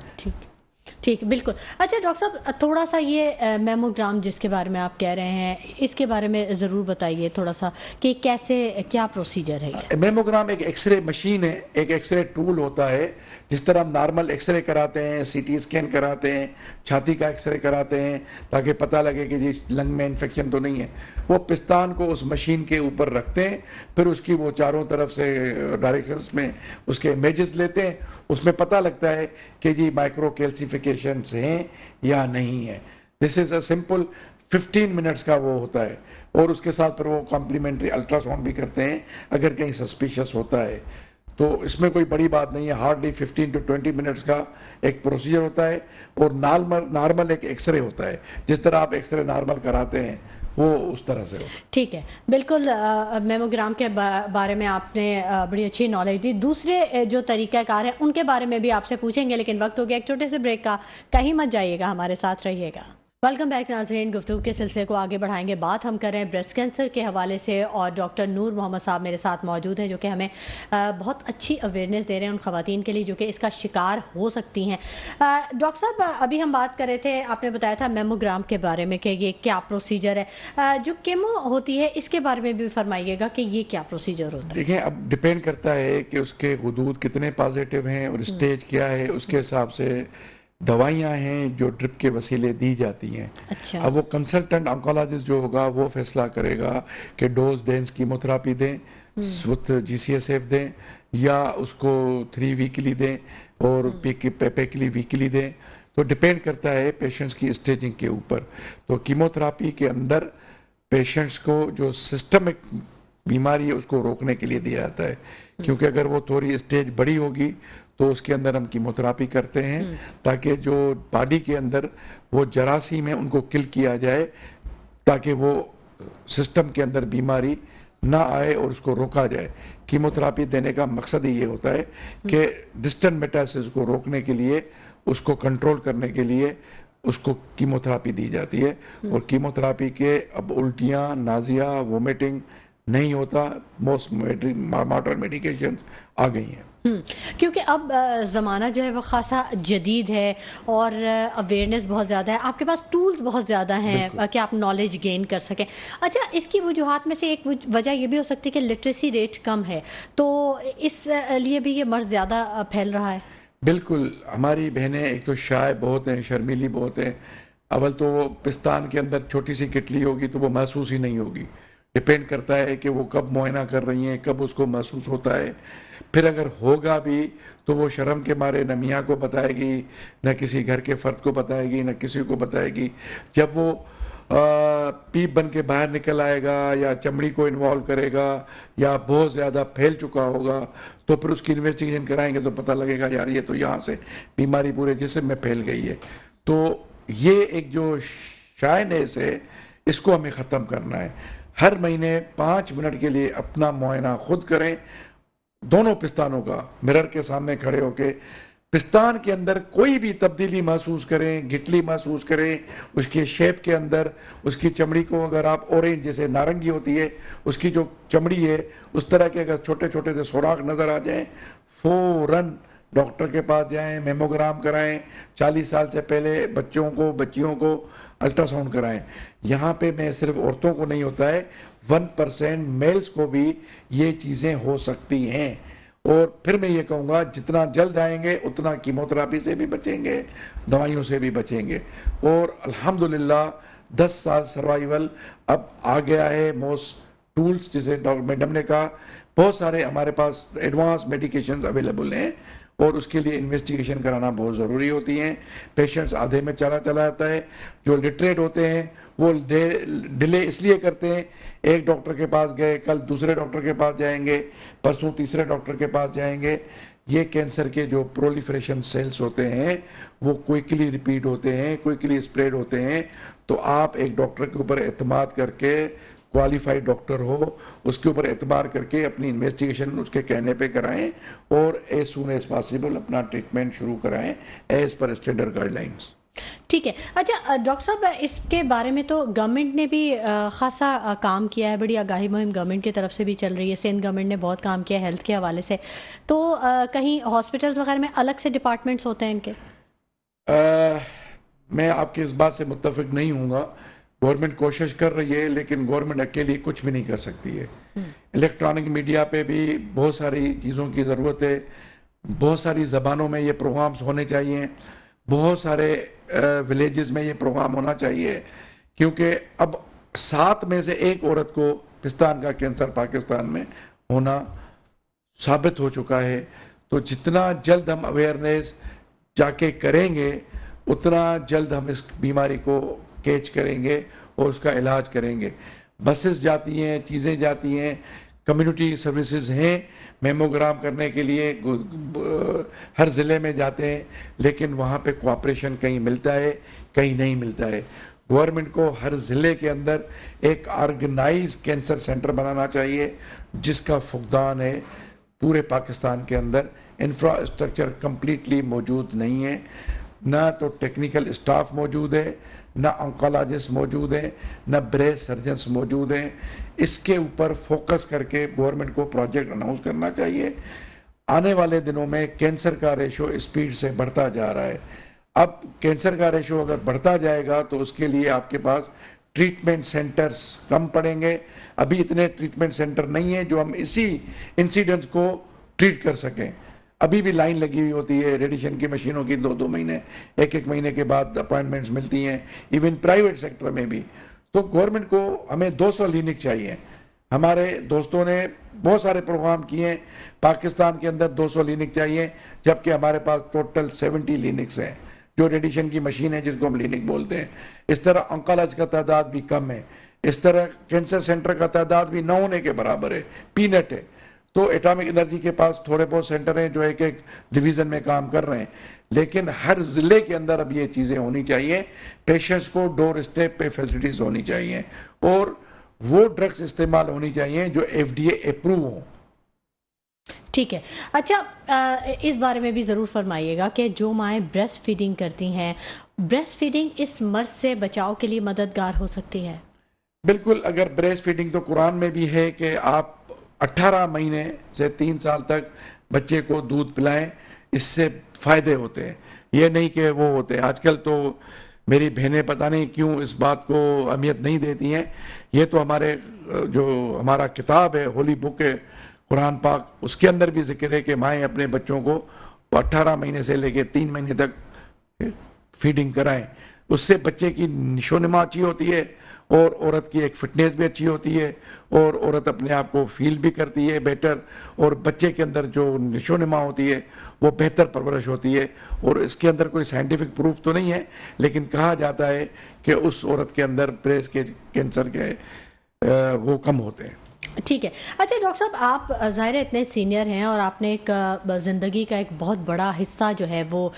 ٹھیک، بالکل۔ اچھا ڈاکٹر صاحب تھوڑا سا یہ میموگرام جس کے بارے میں آپ کہہ رہے ہیں اس کے بارے میں ضرور بتائیے تھوڑا سا کہ کیا پروسیجر ہے؟ میموگرام ایک ایکس رے مشین ہے، ایک ایکس رے ٹول ہوتا ہے، جس طرح ہم نارمل ایکس رے کراتے ہیں، سی ٹی اسکین کراتے ہیں، چھاتی کا ایکس رے کراتے ہیں تاکہ پتہ لگے کہ جی لنگ میں انفیکشن تو نہیں ہے۔ وہ پستان کو اس مشین کے اوپر رکھتے ہیں، پھر اس کی وہ چاروں طرف سے ڈائریکشنز میں اس کے امیجز لیتے ہیں، اس میں پتہ لگتا ہے کہ جی مائکرو کیلسیفیکیشنز ہیں یا نہیں ہے۔ دس از اے سمپل 15 منٹس کا وہ ہوتا ہے، اور اس کے ساتھ پھر وہ کمپلیمنٹری الٹرا ساؤنڈ بھی کرتے ہیں اگر کہیں سسپیشس ہوتا ہے۔ تو اس میں کوئی بڑی بات نہیں ہے، ہارڈلی 15 to 20 منٹس کا ایک پروسیجر ہوتا ہے، اور نارمل ایک ایکس رے ہوتا ہے، جس طرح آپ ایکس رے نارمل کراتے ہیں وہ اس طرح سے ہوتا ہے۔ ٹھیک ہے، بالکل۔ میموگرام کے بارے میں آپ نے بڑی اچھی نالج دی۔ دوسرے جو طریقہ کار ہیں ان کے بارے میں بھی آپ سے پوچھیں گے، لیکن وقت ہو گیا ایک چھوٹے سے بریک کا، کہیں مت جائیے گا، ہمارے ساتھ رہیے گا۔ ویلکم بیک ناظرین، گفتگو کے سلسلے کو آگے بڑھائیں گے۔ بات ہم کر رہے ہیں بریسٹ کینسر کے حوالے سے، اور ڈاکٹر نور محمد صاحب میرے ساتھ موجود ہیں جو کہ ہمیں بہت اچھی اویئرنیس دے رہے ہیں ان خواتین کے لیے جو کہ اس کا شکار ہو سکتی ہیں۔ ڈاکٹر صاحب ابھی ہم بات کر رہے تھے، آپ نے بتایا تھا میموگرام کے بارے میں کہ یہ کیا پروسیجر ہے، جو کیمو ہوتی ہے اس کے بارے میں بھی فرمائیے گا کہ یہ کیا پروسیجر ہوتا ہے؟ دیکھیں، اب ڈیپینڈ کرتا ہے کہ اس کے غدود کتنے پازیٹیو ہیں اور اسٹیج کیا ہے، اس کے حساب سے دوائیاں ہیں جو ڈرپ کے وسیلے دی جاتی ہیں۔ اچھا، اب وہ کنسلٹنٹ آنکولوجسٹ جو ہوگا وہ فیصلہ کرے گا کہ ڈوز ڈینس کیموتھراپی دیں، جی سی ایس ایف دیں، یا اس کو 3 ویکلی دیں اور پیکلی ویکلی دیں۔ تو ڈیپینڈ کرتا ہے پیشنٹس کی اسٹیجنگ کے اوپر۔ تو کیموتھراپی کے اندر پیشنٹس کو جو سسٹمک بیماری ہے اس کو روکنے کے لیے دیا جاتا ہے، کیونکہ اگر وہ تھوڑی اسٹیج بڑی ہوگی تو اس کے اندر ہم کیموتھراپی کرتے ہیں تاکہ جو باڈی کے اندر وہ جراثیم ہیں ان کو کل کیا جائے تاکہ وہ سسٹم کے اندر بیماری نہ آئے اور اس کو روکا جائے. کیموتھراپی دینے کا مقصد ہی یہ ہوتا ہے کہ ڈسٹنٹ میٹاسس کو روکنے کے لیے, اس کو کنٹرول کرنے کے لیے اس کو کیموتھراپی دی جاتی ہے. اور کیموتھراپی کے اب الٹیاں, نازیہ, وومیٹنگ نہیں ہوتا. موسٹ ماڈرن میڈیکیشنز آ گئی ہیں کیونکہ اب زمانہ جو ہے وہ خاصا جدید ہے اور اویئرنیس بہت زیادہ ہے, آپ کے پاس ٹولز بہت زیادہ ہیں کہ آپ نالج گین کر سکیں. اچھا, اس کی وجوہات میں سے ایک وجہ یہ بھی ہو سکتی ہے کہ لٹریسی ریٹ کم ہے, تو اس لیے بھی یہ مرض زیادہ پھیل رہا ہے. بالکل. ہماری بہنیں ایک تو شائع بہت ہیں, شرمیلی بہت ہیں. اول تو وہ پستان کے اندر چھوٹی سی کٹلی ہوگی تو وہ محسوس ہی نہیں ہوگی. ڈپینڈ کرتا ہے کہ وہ کب معائنہ کر رہی ہیں, کب اس کو محسوس ہوتا ہے. پھر اگر ہوگا بھی تو وہ شرم کے مارے نہ میاں کو بتائے گی, نہ کسی گھر کے فرد کو بتائے گی, نہ کسی کو بتائے گی. جب وہ پیپ بن کے باہر نکل آئے گا یا چمڑی کو انوالو کرے گا یا بہت زیادہ پھیل چکا ہوگا تو پھر اس کی انویسٹیگیشن کرائیں گے تو پتہ لگے گا یار یہ تو یہاں سے بیماری پورے جسم میں پھیل گئی ہے. تو یہ ایک جو شائنیس ہے اس کو ہمیں ختم کرنا ہے. ہر مہینے 5 منٹ کے لیے اپنا معائنہ خود کریں, دونوں پستانوں کا, مرر کے سامنے کھڑے ہو کے. پستان کے اندر کوئی بھی تبدیلی محسوس کریں, گٹلی محسوس کریں, اس کے شیپ کے اندر, اس کی چمڑی کو اگر آپ اورنج جیسے نارنگی ہوتی ہے اس کی جو چمڑی ہے اس طرح کے اگر چھوٹے چھوٹے سے سوراخ نظر آ جائیں, فوراً ڈاکٹر کے پاس جائیں, میموگرام کرائیں. 40 سال سے پہلے بچوں کو, بچیوں کو الٹرا ساؤنڈ کرائیں. یہاں پہ میں صرف عورتوں کو نہیں ہوتا ہے, 1% میلز کو بھی یہ چیزیں ہو سکتی ہیں. اور پھر میں یہ کہوں گا جتنا جلد آئیں گے اتنا کیموتھراپی سے بھی بچیں گے, دوائیوں سے بھی بچیں گے. اور الحمدللہ 10 سال سروائیول اب آ گیا ہے. موسٹ ٹولز جسے ڈاکٹر میڈم نے کہا, بہت سارے ہمارے پاس ایڈوانس میڈیکیشنز اویلیبل ہیں اور اس کے لیے انویسٹیگیشن کرانا بہت ضروری ہوتی ہیں. پیشنٹس آدھے میں چلا جاتا ہے. جو لٹریٹ ہوتے ہیں وہ ڈیلے اس لیے کرتے ہیں, ایک ڈاکٹر کے پاس گئے, کل دوسرے ڈاکٹر کے پاس جائیں گے, پرسوں تیسرے ڈاکٹر کے پاس جائیں گے. یہ کینسر کے جو پرولیفریشن سیلز ہوتے ہیں وہ کوئکلی ریپیٹ ہوتے ہیں, کوئکلی اسپریڈ ہوتے ہیں. تو آپ ایک ڈاکٹر کے اوپر اعتماد کر کے, کوالیفائڈ ڈاکٹر ہو اس کے اوپر اعتبار کر کے اپنی انویسٹیگیشن اس کے کہنے پہ کرائیں اور ایز سون ایز پاسبل اپنا ٹریٹمنٹ شروع کرائیں as per standard guide lines. ٹھیک ہے. اچھا ڈاکٹر صاحب, اس کے بارے میں تو گورنمنٹ نے بھی خاصا کام کیا ہے, بڑی آگاہی مہم گورنمنٹ کی طرف سے بھی چل رہی ہے. سندھ گورنمنٹ نے بہت کام کیا ہے ہیلتھ کے حوالے سے. تو کہیں ہاسپٹلز وغیرہ میں الگ سے ڈپارٹمنٹس ہوتے ہیں ان کے؟ میں آپ کی اس بات سے متفق نہیں ہوں گا. گورنمنٹ کوشش کر رہی ہے لیکن گورنمنٹ اکیلی کچھ بھی نہیں کر سکتی ہے. الیکٹرانک میڈیا پہ بھی بہت ساری چیزوں کی ضرورت ہے. بہت ساری زبانوں میں یہ پروگرامز ہونے چاہیے, بہت سارے ولیجز میں یہ پروگرام ہونا چاہیے, کیونکہ اب 7 میں سے 1 عورت کو پستان کا کینسر پاکستان میں ہونا ثابت ہو چکا ہے. تو جتنا جلد ہم اویئرنیس جا کے کریں گے اتنا جلد ہم اس بیماری کو کیچ کریں گے اور اس کا علاج کریں گے. بسز جاتی ہیں, چیزیں جاتی ہیں, کمیونٹی سروسز ہیں میموگرام کرنے کے لیے, ہر ضلع میں جاتے ہیں, لیکن وہاں پہ کوآپریشن کہیں ملتا ہے کہیں نہیں ملتا ہے. گورنمنٹ کو ہر ضلع کے اندر ایک آرگنائز کینسر سینٹر بنانا چاہیے جس کا فقدان ہے پورے پاکستان کے اندر. انفراسٹرکچر کمپلیٹلی موجود نہیں ہے, نہ تو ٹیکنیکل اسٹاف موجود ہے, نہ آنکولوجسٹ موجود ہیں, نہ بریسٹ سرجنس موجود ہیں. اس کے اوپر فوکس کر کے گورنمنٹ کو پروجیکٹ اناؤنس کرنا چاہیے. آنے والے دنوں میں کینسر کا ریشو اسپیڈ سے بڑھتا جا رہا ہے. اب کینسر کا ریشو اگر بڑھتا جائے گا تو اس کے لیے آپ کے پاس ٹریٹمنٹ سینٹرز کم پڑیں گے. ابھی اتنے ٹریٹمنٹ سینٹر نہیں ہیں جو ہم اسی انسیڈنٹس کو ٹریٹ کر سکیں. ابھی بھی لائن لگی ہوئی ہوتی ہے ریڈیشن کی مشینوں کی, 2 مہینے 1 مہینے کے بعد اپائنٹمنٹس ملتی ہیں, ایون پرائیویٹ سیکٹر میں بھی. تو گورنمنٹ کو ہمیں 200 کلینک چاہیے. ہمارے دوستوں نے بہت سارے پروگرام کیے ہیں, پاکستان کے اندر 200 کلینک چاہیے, جبکہ ہمارے پاس ٹوٹل 70 کلینکس ہیں جو ریڈیشن کی مشین ہے جس کو ہم کلینک بولتے ہیں. اس طرح آنکولوجی کا تعداد بھی کم ہے, اس طرح کینسر سینٹر کا تعداد بھی نہ ہونے کے برابر ہے, پینٹ ہے. تو ایٹامک انرجی کے پاس تھوڑے بہت سینٹر ہیں جو ایک ایک ڈویژن میں کام کر رہے ہیں، لیکن ہر ضلع کے اندر اب یہ چیزیں ہونی چاہیے، پیشنٹس کو ڈور اسٹیپ پہ فیسلٹیز ہونی چاہیے، اور وہ ڈرگز استعمال ہونی چاہیے جو FDA اپروو ہوں۔ ٹھیک ہے، اچھا اس بارے میں بھی ضرور فرمائیے گا کہ جو مائیں بریسٹ فیڈنگ کرتی ہیں، بریسٹ فیڈنگ اس مرض سے بچاؤ کے لیے مددگار ہو سکتی ہے؟ بالکل، اگر بریسٹ فیڈنگ تو قرآن میں بھی ہے کہ آپ 18 مہینے سے 3 سال تک بچے کو دودھ پلائیں، اس سے فائدے ہوتے ہیں، یہ نہیں کہ وہ ہوتے ہیں۔ آج کل تو میری بہنیں پتہ نہیں کیوں اس بات کو اہمیت نہیں دیتی ہیں، یہ تو ہمارا کتاب ہے، ہولی بک ہے قرآن پاک، اس کے اندر بھی ذکر ہے کہ مائیں اپنے بچوں کو 18 مہینے سے لے کے 3 مہینے تک فیڈنگ کرائیں، اس سے بچے کی نشو و نما اچھی ہوتی ہے، اور عورت کی ایک فٹنس بھی اچھی ہوتی ہے، اور عورت اپنے آپ کو فیل بھی کرتی ہے بیٹر، اور بچے کے اندر جو نشو و نما ہوتی ہے وہ بہتر پرورش ہوتی ہے۔ اور اس کے اندر کوئی سائنٹیفک پروف تو نہیں ہے، لیکن کہا جاتا ہے کہ اس عورت کے اندر بریسٹ کے کینسر کے وہ کم ہوتے ہیں۔ ٹھیک ہے، اچھا ڈاکٹر صاحب، آپ ظاہر ہے اتنے سینئر ہیں اور آپ نے ایک زندگی کا ایک بہت بڑا حصہ جو ہے وہ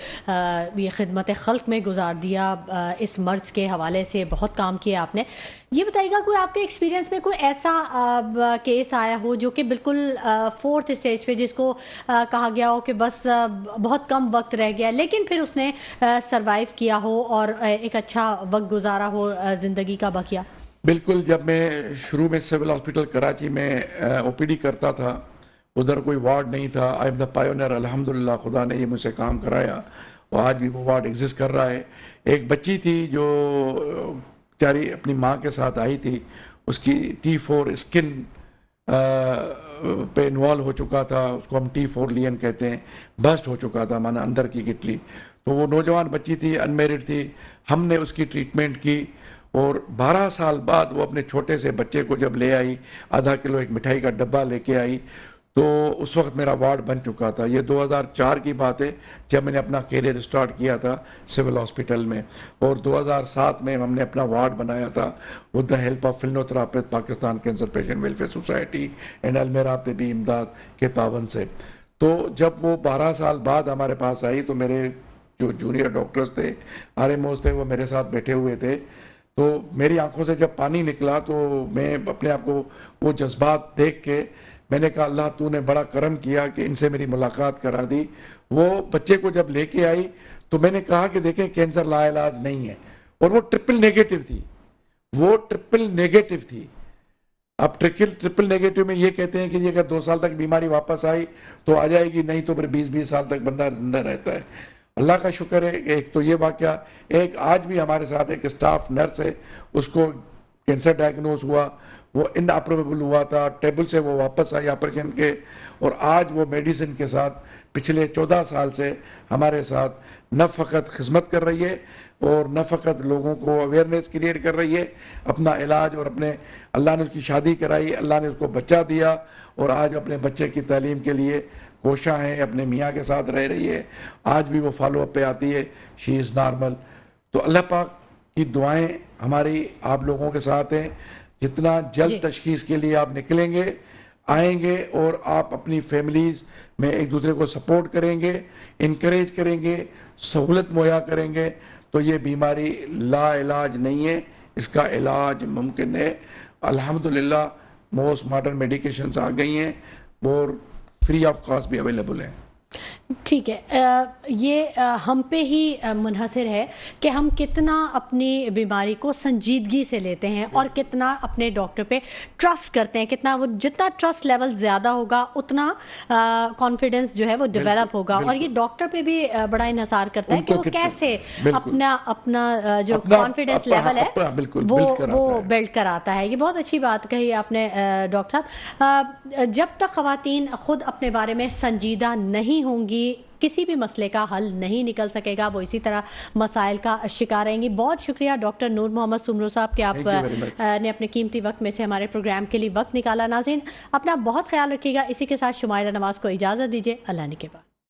یہ خدمت خلق میں گزار دیا، اس مرض کے حوالے سے بہت کام کیا آپ نے۔ یہ بتائیے گا کوئی آپ کے ایکسپیرینس میں کوئی ایسا کیس آیا ہو جو کہ بالکل 4th اسٹیج پہ، جس کو کہا گیا ہو کہ بس بہت کم وقت رہ گیا، لیکن پھر اس نے سروائیو کیا ہو اور ایک اچھا وقت گزارا ہو زندگی کا بقیہ؟ بالکل، جب میں شروع میں سول ہاسپٹل کراچی میں OPD کرتا تھا، ادھر کوئی وارڈ نہیں تھا، آئی ایم دا پائونیئر، الحمدللہ خدا نے یہ مجھ سے کام کرایا، اور آج بھی وہ وارڈ ایگزسٹ کر رہا ہے۔ ایک بچی تھی جو بیچاری اپنی ماں کے ساتھ آئی تھی، اس کی T4 اسکن پہ انوالو ہو چکا تھا، اس کو ہم T4 لین کہتے ہیں، برسٹ ہو چکا تھا، مانا اندر کی گٹلی۔ تو وہ نوجوان بچی تھی، انمیرڈ تھی، ہم نے اس کی ٹریٹمنٹ کی، اور 12 سال بعد وہ اپنے چھوٹے سے بچے کو جب لے آئی، ½ کلو ایک مٹھائی کا ڈبہ لے کے آئی، تو اس وقت میرا وارڈ بن چکا تھا۔ یہ 2004 کی بات ہے جب میں نے اپنا کیریئر اسٹارٹ کیا تھا سول ہاسپٹل میں، اور 2007 میں ہم نے اپنا وارڈ بنایا تھا with the help of philanthropist Pakistan cancer patient welfare society and المرا طبی امداد کے تعاون سے۔ تو جب وہ 12 سال بعد ہمارے پاس آئی تو میرے جو جونیئر ڈاکٹرز تھے، RMOs تھے، وہ میرے ساتھ بیٹھے ہوئے تھے، تو میری آنکھوں سے جب پانی نکلا تو میں اپنے آپ کو وہ جذبات دیکھ کے میں نے کہا اللہ تو نے بڑا کرم کیا کہ ان سے میری ملاقات کرا دی۔ وہ بچے کو جب لے کے آئی تو میں نے کہا کہ دیکھیں کینسر لا علاج نہیں ہے، اور وہ ٹرپل نیگیٹو تھی۔ اب ٹرپل نیگیٹو میں یہ کہتے ہیں کہ اگر 2 سال تک بیماری واپس آئی تو آ جائے گی، نہیں تو پھر 20 سال تک بندہ زندہ رہتا ہے۔ اللہ کا شکر ہے کہ ایک تو یہ واقعہ، ایک آج بھی ہمارے ساتھ ایک اسٹاف نرس ہے، اس کو کینسر ڈائگنوز ہوا، وہ ان اپرویبل ہوا تھا، ٹیبل سے وہ واپس آئی آپریشن کے، اور آج وہ میڈیسن کے ساتھ پچھلے 14 سال سے ہمارے ساتھ نہ فقط خدمت کر رہی ہے اور نہ فقط لوگوں کو اویئرنیس کریٹ کر رہی ہے، اپنا علاج، اور اپنے اللہ نے اس کی شادی کرائی، اللہ نے اس کو بچہ دیا، اور آج اپنے بچے کی تعلیم کے لیے کوشاں ہیں، اپنے میاں کے ساتھ رہ رہی ہے، آج بھی وہ فالو اپ پہ آتی ہے، شی از نارمل۔ تو اللہ پاک کی دعائیں ہماری آپ لوگوں کے ساتھ ہیں، جتنا جلد تشخیص کے لیے آپ نکلیں گے، آئیں گے، اور آپ اپنی فیملیز میں ایک دوسرے کو سپورٹ کریں گے، انکریج کریں گے، سہولت مہیا کریں گے، تو یہ بیماری لا علاج نہیں ہے، اس کا علاج ممکن ہے۔ الحمدللہ موسٹ ماڈرن میڈیکیشنز آ گئی ہیں، اور فری آف کاسٹ بھی اویلیبل ہیں۔ ٹھیک ہے، یہ ہم پہ ہی منحصر ہے کہ ہم کتنا اپنی بیماری کو سنجیدگی سے لیتے ہیں اور کتنا اپنے ڈاکٹر پہ ٹرسٹ کرتے ہیں، کتنا وہ جتنا ٹرسٹ لیول زیادہ ہوگا اتنا کانفیڈنس جو ہے وہ ڈیولپ ہوگا، اور یہ ڈاکٹر پہ بھی بڑا انحصار کرتا ہے کہ وہ کیسے اپنا جو کانفیڈنس لیول ہے وہ بلڈ کراتا ہے۔ یہ بہت اچھی بات کہی آپ نے ڈاکٹر صاحب۔ جب تک خواتین خود اپنے بارے میں سنجیدہ نہیں ہوں گی، کسی بھی مسئلے کا حل نہیں نکل سکے گا، وہ اسی طرح مسائل کا شکار رہیں گی۔ بہت شکریہ ڈاکٹر نور محمد سمرو صاحب کہ آپ نے اپنے قیمتی وقت میں سے ہمارے پروگرام کے لیے وقت نکالا۔ ناظرین اپنا بہت خیال رکھیے گا۔ اسی کے ساتھ شمائلہ نواز کو اجازت دیجیے، اللہ نے کے بعد۔